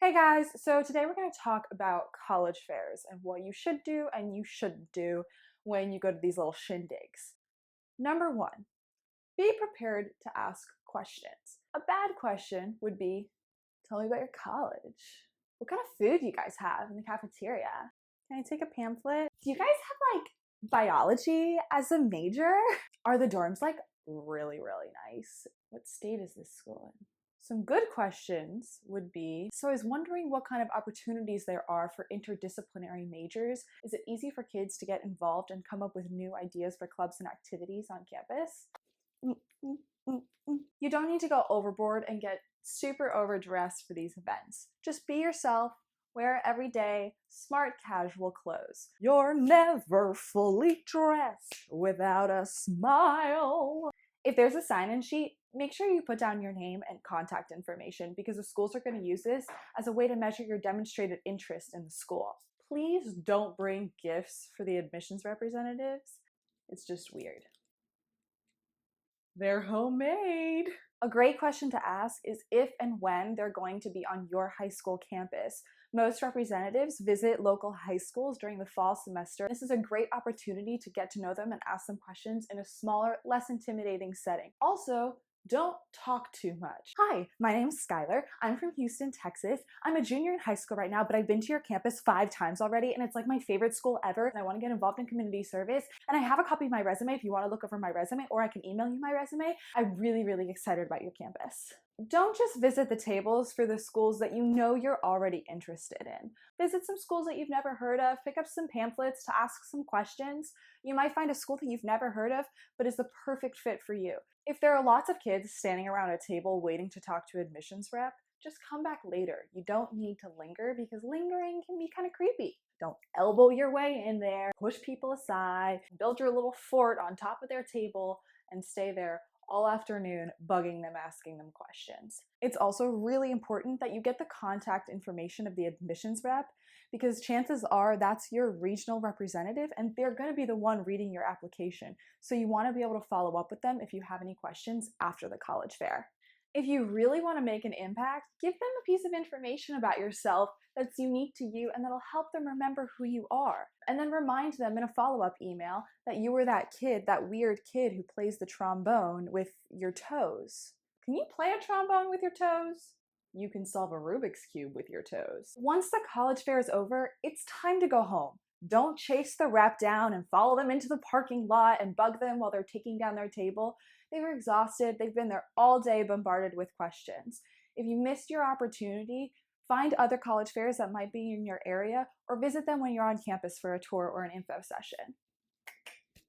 Hey guys, so today we're going to talk about college fairs and what you should do and you shouldn't do when you go to these little shindigs. Number one, be prepared to ask questions. A bad question would be, tell me about your college. What kind of food do you guys have in the cafeteria? Can I take a pamphlet? Do you guys have like biology as a major? Are the dorms like really nice? What state is this school in? Some good questions would be, so I was wondering what kind of opportunities there are for interdisciplinary majors. Is it easy for kids to get involved and come up with new ideas for clubs and activities on campus? You don't need to go overboard and get super overdressed for these events. Just be yourself, wear everyday, smart casual clothes. You're never fully dressed without a smile. If there's a sign-in sheet, make sure you put down your name and contact information because the schools are going to use this as a way to measure your demonstrated interest in the school. Please don't bring gifts for the admissions representatives. It's just weird. They're homemade. A great question to ask is if and when they're going to be on your high school campus. Most representatives visit local high schools during the fall semester. This is a great opportunity to get to know them and ask them questions in a smaller, less intimidating setting. Also, don't talk too much. Hi, my name's Skylar. I'm from Houston, Texas. I'm a junior in high school right now, but I've been to your campus 5 times already, and it's like my favorite school ever, and I want to get involved in community service, and I have a copy of my resume if you want to look over my resume, or I can email you my resume. I'm really excited about your campus. Don't just visit the tables for the schools that you know you're already interested in. Visit some schools that you've never heard of, pick up some pamphlets to ask some questions. You might find a school that you've never heard of, but is the perfect fit for you. If there are lots of kids standing around a table waiting to talk to admissions rep, just come back later. You don't need to linger because lingering can be kind of creepy. Don't elbow your way in there, push people aside, build your little fort on top of their table, and stay there all afternoon bugging them, asking them questions. It's also really important that you get the contact information of the admissions rep because chances are that's your regional representative and they're going to be the one reading your application. So you want to be able to follow up with them if you have any questions after the college fair. If you really want to make an impact, give them a piece of information about yourself that's unique to you and that'll help them remember who you are. And then remind them in a follow-up email that you were that kid, that weird kid who plays the trombone with your toes. Can you play a trombone with your toes? You can solve a Rubik's Cube with your toes. Once the college fair is over, it's time to go home. Don't chase the rep down and follow them into the parking lot and bug them while they're taking down their table. They were exhausted. They've been there all day bombarded with questions. If you missed your opportunity, find other college fairs that might be in your area or visit them when you're on campus for a tour or an info session.